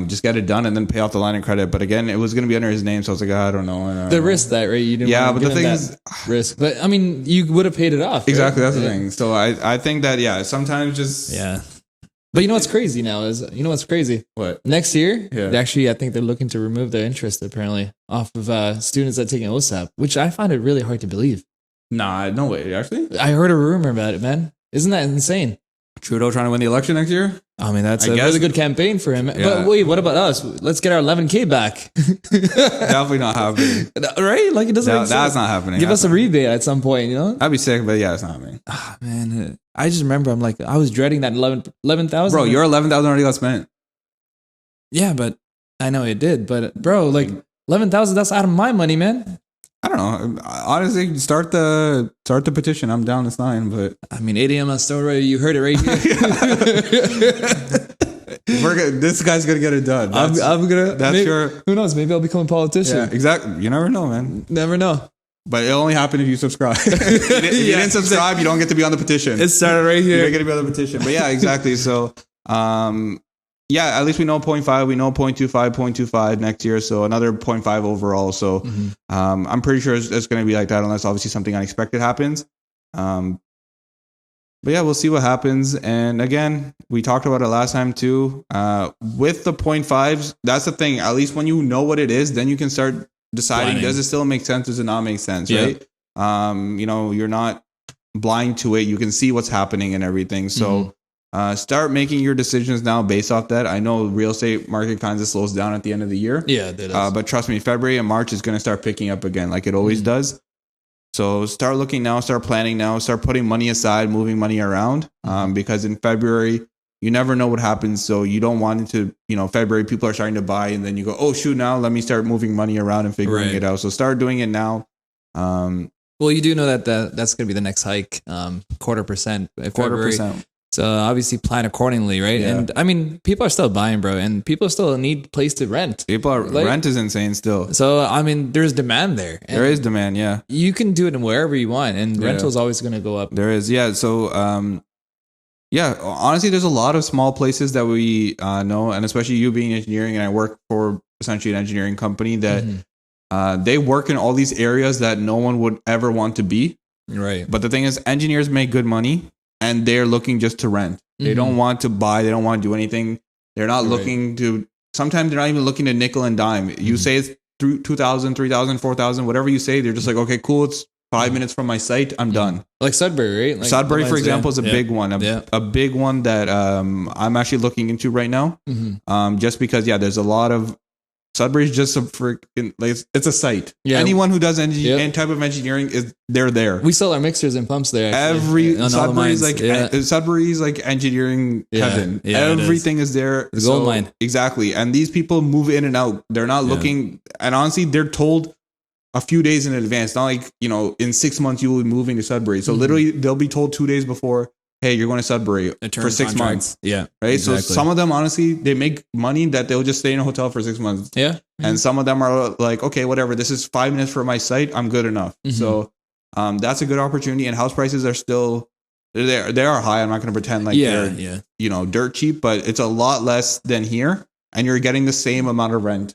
just get it done, and then pay off the line of credit. But again, it was going to be under his name, so I was like, I don't know. The risk that, right? You didn't but the thing is, risk. But I mean, you would have paid it off. Exactly, that's the thing. So I think that sometimes just But what's crazy now is, what's crazy? What? Next year, actually, I think they're looking to remove the interest, apparently, off of students that take an OSAP, which I find it really hard to believe. Nah, no way, actually. I heard a rumor about it, man. Isn't that insane? Trudeau trying to win the election next year? I mean, that's a really good campaign for him. Yeah. But wait, what about us? Let's get our 11K back. Definitely not happening. Right? Like, it doesn't make sense. That's not happening. Give us a rebate at some point, That'd be sick, but it's not happening. Man, I just remember I was dreading that 11,000. Bro, your 11,000 already got spent. Yeah, but I know it did. But bro, 11,000, that's out of my money, man. I don't know. Honestly, start the petition. I'm down to sign, but I mean, 8 a.m. on Story. You heard it right here. This guy's gonna get it done. I'm gonna. Who knows? Maybe I'll become a politician. Yeah, exactly. You never know, man. Never know. But it'll only happen if you subscribe. If you didn't subscribe, you don't get to be on the petition. It started right here. You don't get to be on the petition. But yeah, exactly. So, at least we know 0.5. We know 0.25, 0.25 next year. So another 0.5 overall. So I'm pretty sure it's going to be like that unless obviously something unexpected happens. But yeah, we'll see what happens. And again, we talked about it last time too. With the 0.5s, that's the thing. At least when you know what it is, then you can start deciding, does it still make sense? Does it not make sense? Right. You're not blind to it. You can see what's happening and everything. So start making your decisions now based off that. I know real estate market kind of slows down at the end of the year. Yeah, it does. But trust me, February and March is going to start picking up again like it always does. So start looking now, start planning now, start putting money aside, moving money around. Because in February, you never know what happens. So you don't want it to, February, people are starting to buy and then you go, oh shoot, now let me start moving money around and figuring it out. So start doing it now. Well, you do know that that's going to be the next hike, 0.25%. February. So obviously plan accordingly, right? Yeah. And I mean, people are still buying, bro, and people still need place to rent. Rent is insane still. So I mean, there's demand there. There is demand, yeah. You can do it wherever you want, and rental is always going to go up. There is, yeah. So honestly, there's a lot of small places that we know, and especially you being engineering, and I work for essentially an engineering company that they work in all these areas that no one would ever want to be. Right. But the thing is, engineers make good money. And they're looking just to rent. They don't want to buy. They don't want to do anything. They're not looking to. Sometimes they're not even looking to nickel and dime. You say it's through 2,000, 3,000, 4,000, whatever you say. They're just like, okay, cool. It's 5 minutes from my site. I'm done. Like Sudbury, right? Like Sudbury, for example, is a big one. A big one that I'm actually looking into right now. Just because, there's a lot of. Sudbury's just a freaking, like, it's a site. Yeah. Anyone who does any type of engineering they're there. We sell our mixers and pumps there. Actually. Sudbury's like engineering heaven. Yeah, everything is there. The gold mine. Exactly. And these people move in and out. They're not looking, and honestly, they're told a few days in advance. Not like, in 6 months you will be moving to Sudbury. So literally they'll be told 2 days before, hey, you're going to Sudbury for 6 months. Yeah. Right. Exactly. So some of them, honestly, they make money that they'll just stay in a hotel for 6 months. Yeah. And some of them are like, okay, whatever. This is 5 minutes from my site. I'm good enough. So that's a good opportunity. And house prices are still, they are high. I'm not going to pretend like they're, dirt cheap, but it's a lot less than here. And you're getting the same amount of rent.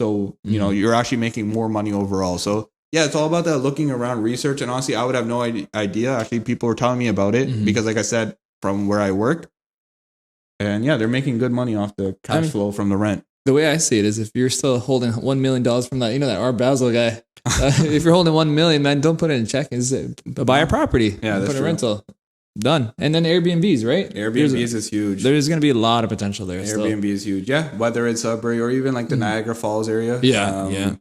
So, you're actually making more money overall. So, yeah, it's all about that looking around research. And honestly, I would have no idea. Actually, people were telling me about it because, like I said, from where I worked. And they're making good money off the cash flow from the rent. The way I see it is if you're still holding $1 million from that, that Art Basel guy, if you're holding $1 million, man, don't put it in check. Buy a property. Yeah, that's put true. A rental. Done. And then Airbnbs, right? Airbnbs is huge. There's going to be a lot of potential there. Airbnb is huge. Yeah. Whether it's Sudbury or even like the Niagara Falls area. Yeah.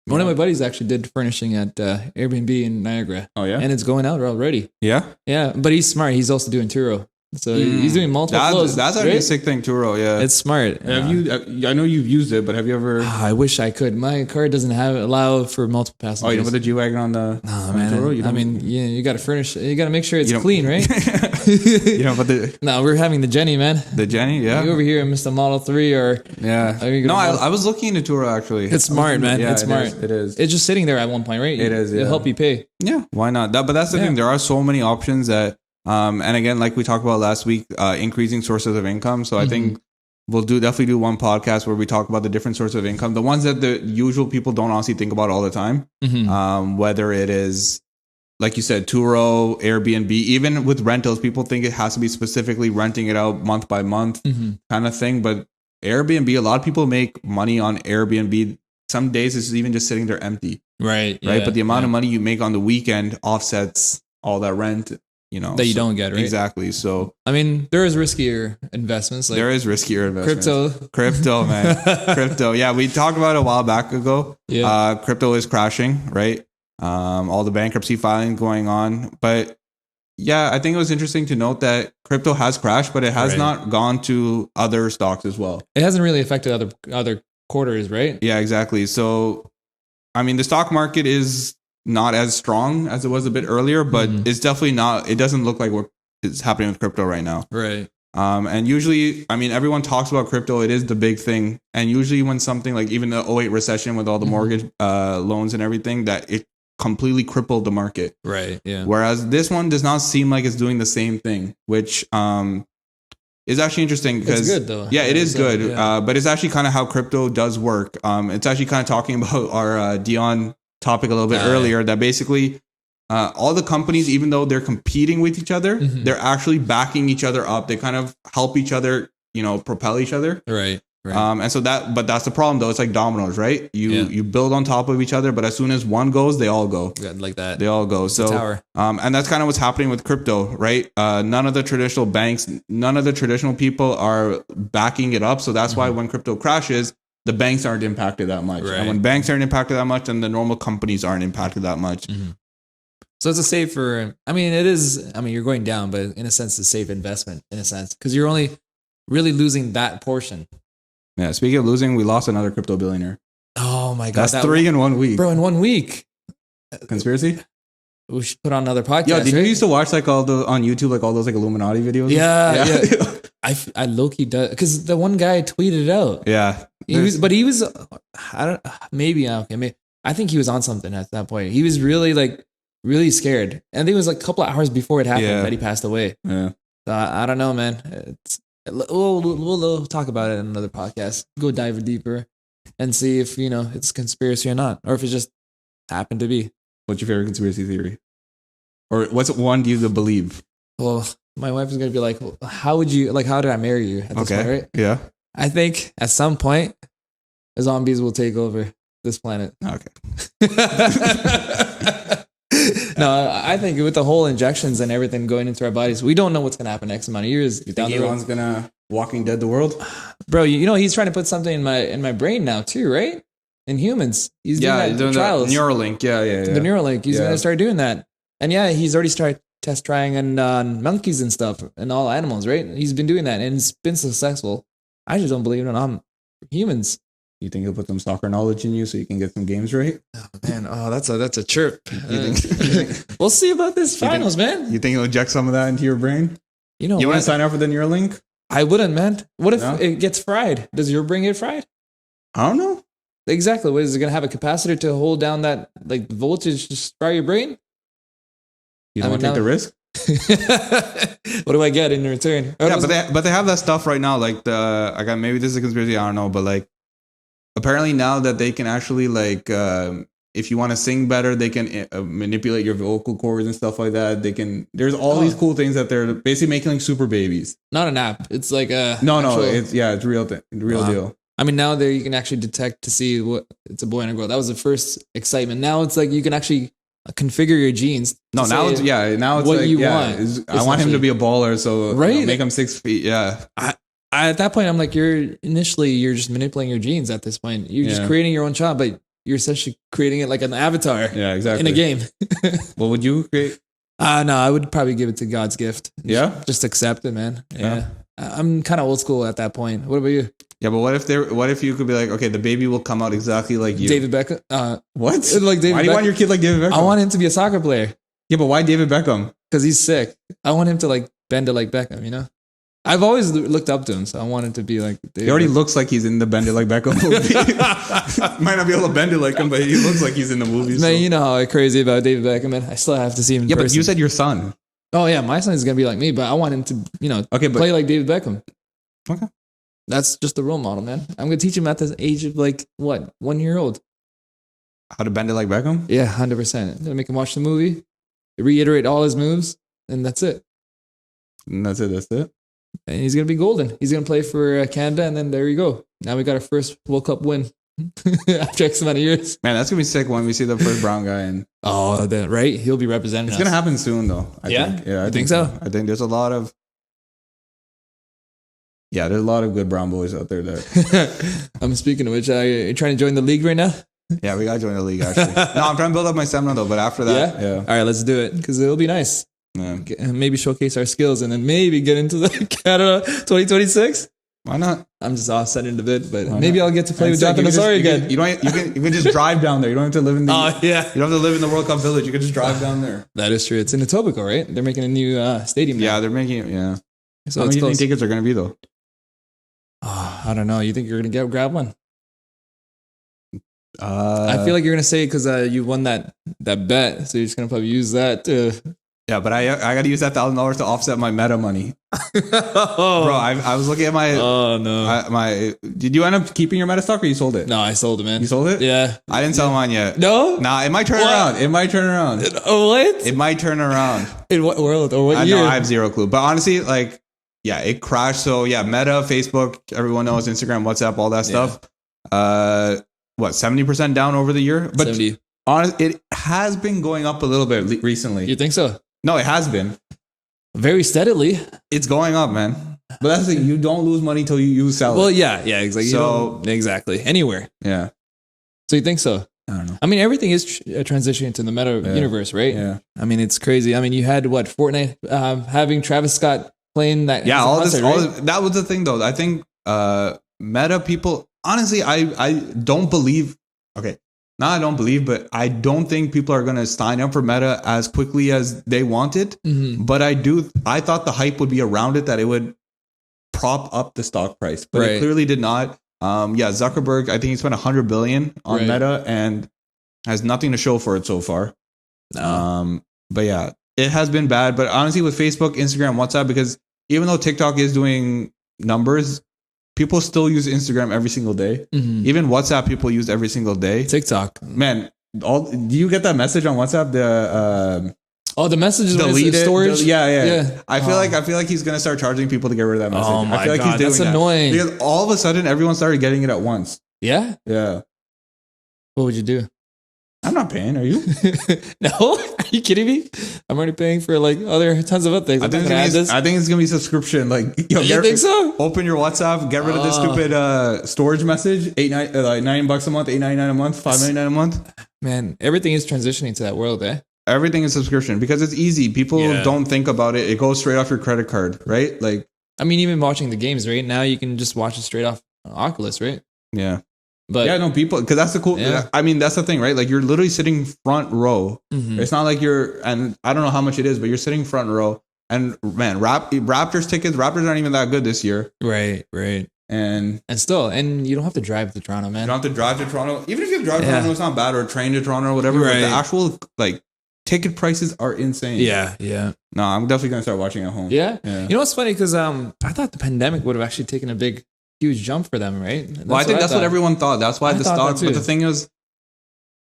One of my buddies actually did furnishing at Airbnb in Niagara. Oh, yeah? And it's going out already. Yeah? Yeah, but he's smart. He's also doing Turo. So he's doing multiple flows. That's actually a sick thing, Turo, yeah. It's smart. Have you? I know you've used it, but have you ever... I wish I could. My car doesn't allow for multiple passengers. Oh, you don't put the G-Wagon on the Turo? You got to furnish... You got to make sure it's clean, right? You know, but No, we're having the Jenny, man. The Jenny, yeah. You over here, Mr. Model 3 or... Yeah. No, I was looking into Turo, actually. It's smart, man. It's smart. It is. It's just sitting there at one point, right? It is, yeah. It'll help you pay. Yeah, why not? But that's the thing. There are so many options that... and again, like we talked about last week, increasing sources of income. So I think we'll definitely do one podcast where we talk about the different sources of income, the ones that the usual people don't honestly think about all the time. Whether it is, like you said, Turo, Airbnb, even with rentals, people think it has to be specifically renting it out month by month kind of thing. But Airbnb, a lot of people make money on Airbnb. Some days it's even just sitting there empty. Right. But the amount of money you make on the weekend offsets all that rent. That you don't get, right? Exactly. So, I mean, there is riskier investments. There is riskier investments. Crypto, man. Crypto. Yeah, we talked about it a while back ago. Yeah. Crypto is crashing, right? All the bankruptcy filing going on. But yeah, I think it was interesting to note that crypto has crashed, but it has not gone to other stocks as well. It hasn't really affected other quarters, right? Yeah, exactly. So, I mean, the stock market is not as strong as it was a bit earlier, but it's definitely not, it doesn't look like what is happening with crypto right now. Right. And usually, I mean, everyone talks about crypto. It is the big thing. And usually when something like even the 2008 recession with all the mortgage loans and everything, that it completely crippled the market. Right. Yeah. Whereas this one does not seem like it's doing the same thing, which is actually interesting because it's good though. Yeah, it is good. Yeah. But it's actually kind of how crypto does work. It's actually kind of talking about our Deion topic a little bit earlier, that basically all the companies, even though they're competing with each other, they're actually backing each other up. They kind of help each other, propel each other. Right. And so but that's the problem though. It's like dominoes, right? You build on top of each other, but as soon as one goes, they all go. Yeah, like that. They all go. So, tower. And that's kind of what's happening with crypto, right? None of the traditional banks, none of the traditional people are backing it up. So that's why when crypto crashes, the banks aren't impacted that much. Right. And when banks aren't impacted that much, then the normal companies aren't impacted that much. So it's a safer. I mean, it is. I mean, you're going down, but in a sense, it's a safe investment in a sense because you're only really losing that portion. Yeah. Speaking of losing, we lost another crypto billionaire. Oh my god, that's 3 in 1 week, bro. In 1 week. Conspiracy. We should put on another podcast. Yo, did you used to watch like all the on YouTube like all those like Illuminati videos? Yeah. I low-key does because the one guy tweeted it out. Yeah. He was I don't maybe okay maybe I think he was on something at that point. He was really scared. And I think it was like a couple of hours before it happened that he passed away. Yeah. So I don't know, man. We'll talk about it in another podcast. Go dive deeper and see if it's conspiracy or not, or if it just happened to be. What's your favorite conspiracy theory? Or what's one do you believe? Well, my wife is gonna be like, how did I marry you at this point, right? Yeah. I think at some point the zombies will take over this planet. Okay. No, I think with the whole injections and everything going into our bodies, we don't know what's gonna happen next amount of years. You think Elon's gonna Walking Dead the world? Bro, he's trying to put something in my brain now too, right? In humans. He's doing that trials. The Neuralink, yeah. The Neuralink. He's gonna start doing that. And he's already started test trying on monkeys and stuff and all animals, right? He's been doing that and it's been successful. I just don't believe it on humans. You think he'll put some soccer knowledge in you so you can get some games right? Oh man, that's a chirp. We'll see about this finals, man. You think he'll inject some of that into your brain? You want to sign up for the Neuralink? I wouldn't, man. What if it gets fried? Does your brain get fried? I don't know. Exactly. What is it going to have a capacitor to hold down that voltage to fry your brain? You don't want to take the risk? What do I get in return? Yeah, but they have that stuff right now. Like maybe this is a conspiracy. I don't know, but like apparently now that they can actually if you want to sing better, they can manipulate your vocal cords and stuff like that. They can. There's all these cool things that they're basically making like super babies. Not an app. It's like a it's real thing, real deal. I mean, now there you can actually detect to see what it's a boy and a girl. That was the first excitement. Now it's like you can actually configure your genes. No, now it's what like, you want. I want him to be a baller, so make him 6 feet. Yeah. I at that point I'm like you're just manipulating your genes at this point. You're just creating your own child, but you're essentially creating it like an avatar. Yeah, exactly. In a game. What would you create? No, I would probably give it to God's gift. Yeah, just accept it, man. Yeah. I'm kind of old school at that point. What about you? Yeah, but what if you could be like, okay, the baby will come out exactly like you? David Beckham. What? Like David why do you want your kid like David Beckham? I want him to be a soccer player. Yeah, but why David Beckham? Because he's sick. I want him to bend it like Beckham, I've always looked up to him, so I want him to be like David. He already looks like he's in the Bend It Like Beckham movie. Might not be able to bend it like him, but he looks like he's in the movie. Man, you know how I'm crazy about David Beckham, man. I still have to see him in person. But you said your son. Oh, yeah, my son is going to be like me, but I want him to, play like David Beckham. Okay. That's just the role model, man. I'm going to teach him at the age of 1 year old. How to bend it like Beckham? Yeah, 100%. Gonna make him watch the movie, reiterate all his moves, and that's it. And that's it. And he's going to be golden. He's going to play for Canada, and then there you go. Now we got our first World Cup win after X amount of years. Man, that's going to be sick when we see the first brown guy. Right? He'll be representing us. It's going to happen soon, though. I think so. I think there's a lot of... Yeah, there's a lot of good brown boys out there. I'm speaking of which, are you trying to join the league right now? Yeah, we got to join the league, actually. No, I'm trying to build up my stamina, though, but after that... Yeah. All right, let's do it, because it'll be nice. Yeah. Maybe showcase our skills and then maybe get into the Canada 2026. Why not? I'm just offsetting a bit, but maybe I'll get to play with Jonathan Osorio again. You can just drive down there. You don't have to live in the. You don't have to live in the World Cup village. You can just drive down there. That is true. It's in Etobicoke, right? They're making a new stadium now. Yeah, they're making it. Yeah. So how many do you think tickets are going to be though? I don't know. You think you're going to grab one? I feel like you're going to say because you won that bet, so you're just going to probably use that to. Yeah, but I got to use that $1,000 to offset my Meta money. Bro, I was looking at my... Oh, no. Did you end up keeping your Meta stock or you sold it? No, I sold it, man. You sold it? Yeah. I didn't sell mine yet. No? Nah, it might turn around. It might turn around. What? It might turn around. In what world or what year? I have zero clue. But honestly, it crashed. So yeah, Meta, Facebook, everyone knows, Instagram, WhatsApp, all that stuff. 70% down over the year? But 70. Honestly, it has been going up a little bit recently. You think so? No, it has been. Very steadily. It's going up, man. But that's the thing. You don't lose money till you sell it. Well, yeah, exactly. Exactly. Anywhere. Yeah. So you think so? I don't know. I mean, everything is transitioning to the meta universe, right? Yeah. I mean, it's crazy. I mean, you had Fortnite having Travis Scott playing that. Yeah, all concert, this. That was the thing, though. I think meta people. Honestly, I don't believe. Okay, now I don't believe, but I don't think people are going to sign up for meta as quickly as they want it. Mm-hmm. But I thought the hype would be around it, that it would prop up the stock price, but it clearly did not. Zuckerberg, I think he spent $100 billion on Meta and has nothing to show for it so far. No. But yeah, it has been bad. But honestly, with Facebook, Instagram, WhatsApp, because even though TikTok is doing numbers, people still use Instagram every single day. Mm-hmm. Even WhatsApp, people use every single day. TikTok, man. Do you get that message on WhatsApp? The messages deleted storage. Yeah. I feel like he's gonna start charging people to get rid of that message. Oh my I feel like God, he's doing that's annoying. because all of a sudden everyone started getting it at once. Yeah. What would you do? I'm not paying. Are you? No. Are you kidding me? I'm already paying for like other tons of other things. I think it's gonna be subscription. Like, you think so? Open your WhatsApp, get rid of this stupid storage message. $9 a month, $8.99 a month, $5.99 a month. Man, everything is transitioning to that world, eh? Everything is subscription because it's easy. People don't think about it. It goes straight off your credit card, right? Like, I mean, even watching the games, right? Now you can just watch it straight off Oculus, right? Yeah. But yeah, no, people, because that's the cool. Yeah. I mean, that's the thing, right? Like, you're literally sitting front row. Mm-hmm. It's not like and I don't know how much it is, but you're sitting front row. And man, Raptors tickets, Raptors aren't even that good this year. Right. And you don't have to drive to Toronto, man. You don't have to drive to Toronto. Even if you drive to Toronto, it's not bad, or train to Toronto or whatever. Right. But the actual, like, ticket prices are insane. Yeah. No, I'm definitely going to start watching at home. Yeah. You know what's funny? Because I thought the pandemic would have actually taken a huge jump for them, right? Well, I think that's what everyone thought. That's why the stock. But the thing is,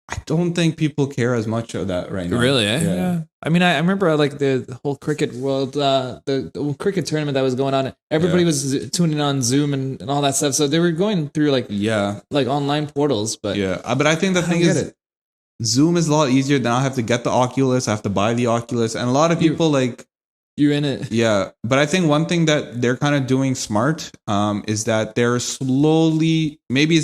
I don't think people care as much of that right now. Really? Yeah. I mean, I remember like the whole cricket world, the whole cricket tournament that was going on. Everybody was tuning on Zoom and all that stuff. So they were going through like online portals. But but I think the thing is, Zoom is a lot easier. Then I have to get the Oculus. I have to buy the Oculus, and a lot of people you're in it. Yeah, but I think one thing that they're kind of doing smart is that they're slowly, maybe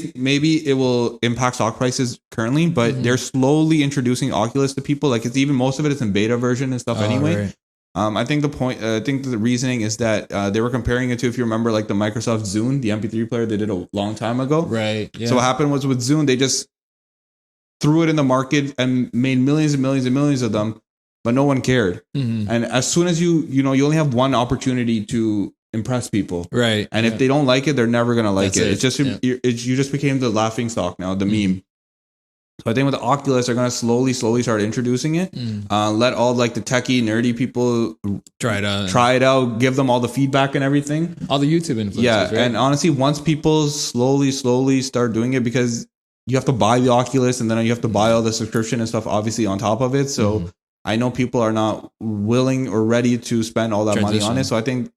it will impact stock prices currently, but they're slowly introducing Oculus to people. Like, it's even, most of it is in beta version and stuff anyway. Right. I think the reasoning is that they were comparing it to, if you remember, like the Microsoft Zune, the MP3 player they did a long time ago. Right. Yeah. So what happened was with Zune, they just threw it in the market and made millions and millions and millions of them. But no one cared. Mm-hmm. And as soon as you only have one opportunity to impress people. Right. And if they don't like it, they're never going to like it. It's just, you just became the laughing stock now, the meme. So I think with the Oculus, they're going to slowly start introducing it. Let all like the techie, nerdy people try it out, give them all the feedback and everything. All the YouTube influencers. Yeah. Right? And honestly, once people slowly start doing it, because you have to buy the Oculus and then you have to buy all the subscription and stuff, obviously, on top of it. So I know people are not willing or ready to spend all that money on it. So I think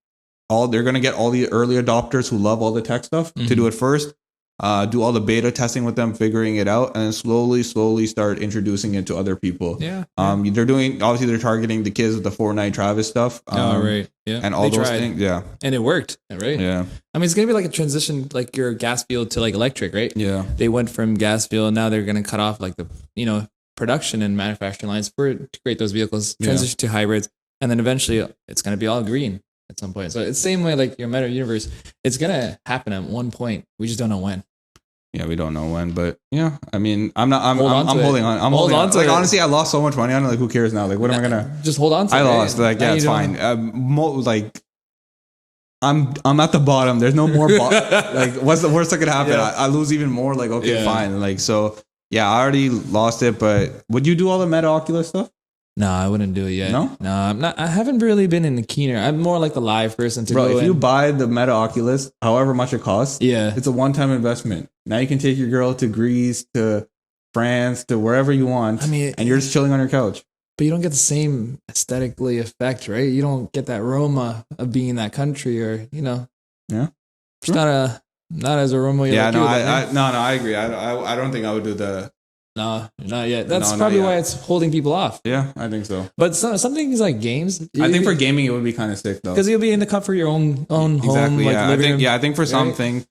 they're going to get all the early adopters who love all the tech stuff to do it first, do all the beta testing with them, figuring it out, and then slowly start introducing it to other people. Yeah. They're targeting the kids with the Fortnite Travis stuff. Right. Yeah. And all those things. Yeah. And it worked. Right. Yeah. I mean, it's going to be like a transition, like your gas fuel to like electric, right? Yeah. They went from gas fuel. Now they're going to cut off like the, production and manufacturing lines to create those vehicles, transition to hybrids, and then eventually it's going to be all green at some point. So it's the same way like your meta universe, it's going to happen at one point. We just don't know when. Yeah, we don't know when, but I mean, I'm holding on. I'm holding on to it. Like, honestly, I lost so much money on it. Like, who cares now? Like, what am I gonna just hold on to? I lost. Like, yeah, it's fine. I'm at the bottom. There's no more. Like, what's the worst that could happen? I lose even more. Like, okay, fine. Like, so. Yeah, I already lost it, but would you do all the Meta Oculus stuff? No, I wouldn't do it yet. No, I'm not. I haven't really been in the keener. I'm more like the live person to go. If you buy the Meta Oculus, however much it costs, it's a one-time investment. Now you can take your girl to Greece, to France, to wherever you want. I mean, and you're just chilling on your couch. But you don't get the same aesthetically effect, right? You don't get that aroma of being in that country, or Yeah, it's not as aroma. Yeah, no, I agree. I don't think I would do the. No, not yet. That's probably why it's holding people off. Yeah, I think so. But some things like games, I think for gaming it would be kind of sick though, because you'll be in the comfort of your own home. Exactly. Like I think for something,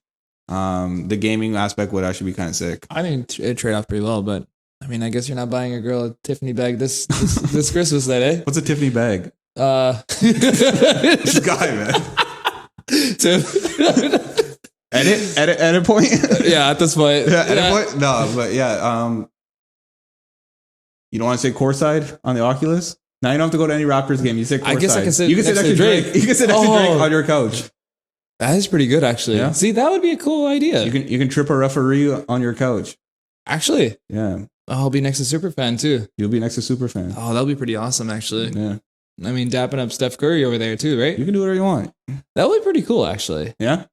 the gaming aspect would actually be kind of sick. I think it trade off pretty well, but I mean, I guess you're not buying your girl a Tiffany bag this Christmas then, eh? What's a Tiffany bag? This guy, man. Edit point? Yeah, at this point. Yeah, edit point? No, but yeah. You don't want to say courtside on the Oculus? Now you don't have to go to any Raptors game. You say courtside. I guess I can sit you can sit next to Drake. You can sit next to Drake on your couch. That is pretty good, actually. Yeah. See, that would be a cool idea. You can trip a referee on your couch. Actually. Yeah. I'll be next to Superfan, too. You'll be next to Superfan. Oh, that'll be pretty awesome, actually. Yeah. I mean, dapping up Steph Curry over there, too, right? You can do whatever you want. That would be pretty cool, actually. Yeah?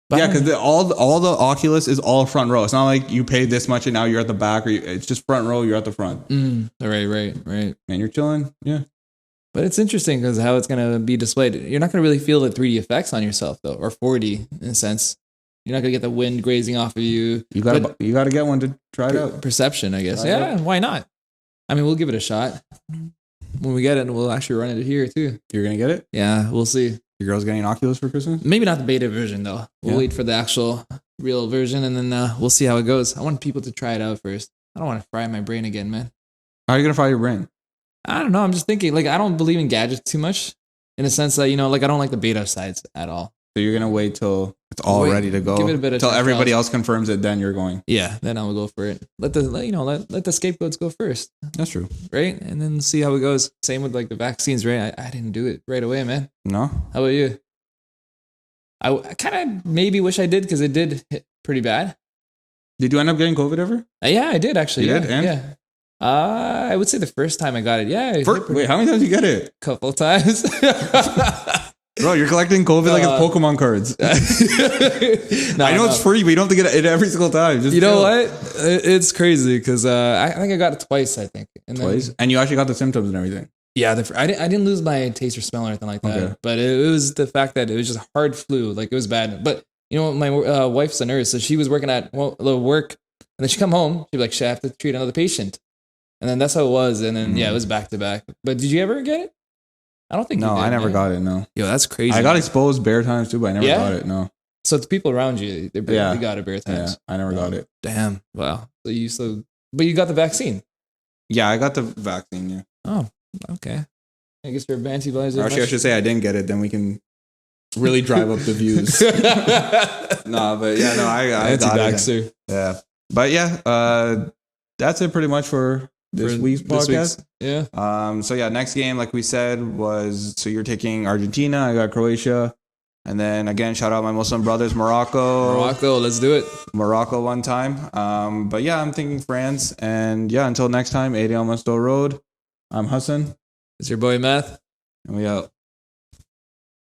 But yeah, because all the Oculus is all front row. It's not like you paid this much and now you're at the back. It's just front row, you're at the front. Right. And you're chilling. Yeah. But it's interesting because how it's going to be displayed. You're not going to really feel the 3D effects on yourself, though, or 4D in a sense. You're not going to get the wind grazing off of you. You got to get one to try it out. Perception, I guess. Yeah, why not? I mean, we'll give it a shot. When we get it, we'll actually run it here, too. You're going to get it? Yeah, we'll see. Your girl's getting an Oculus for Christmas? Maybe not the beta version, though. We'll wait for the actual real version, and then we'll see how it goes. I want people to try it out first. I don't want to fry my brain again, man. How are you going to fry your brain? I don't know. I'm just thinking, like, I don't believe in gadgets too much in a sense that, like, I don't like the beta sides at all. So you're going to wait till it's all ready to go? Give it a bit of till everybody else confirms it, then you're going? Yeah, then I'll go for it. Let the scapegoats go first. That's true. Right? And then see how it goes. Same with, like, the vaccines, right? I didn't do it right away, man. No? How about you? I kind of maybe wish I did because it did hit pretty bad. Did you end up getting COVID ever? Yeah, I did actually. You did? Yeah. I would say the first time I got it. Yeah. Wait, how many times did you get it? A couple times. Bro, you're collecting COVID like it's Pokemon cards. I know it's free, but you don't have to get it every single time. Just know what? It's crazy because I think I got it twice, I think. And twice? And you actually got the symptoms and everything? Yeah, I didn't lose my taste or smell or anything like that. Okay. But it was the fact that it was just hard flu. Like, it was bad. But, my wife's a nurse, so she was working at work. And then she'd come home. She'd be like, I have to treat another patient. And then that's how it was. And then, it was back to back. But did you ever get it? I don't think you did. I never got it, no. Yo, that's crazy. I got exposed bare times too, but I never got it, no. So the people around you, they got it bare times. Yeah, I never got it. Damn. Wow. But you got the vaccine? Yeah, I got the vaccine, yeah. Oh, okay. I guess your antibodies are actually, I should say I didn't get it, then we can really drive up the views. No, but yeah, no, I got it. Yeah. But yeah, that's it pretty much for this week's podcast. Yeah. So yeah, next game, like we said, so you're taking Argentina, I got Croatia. And then again, shout out my Muslim brothers, Morocco, let's do it. Morocco one time. But yeah, I'm thinking France. And yeah, until next time, 80 Almasto Road. I'm Hassan. It's your boy Math. And we out.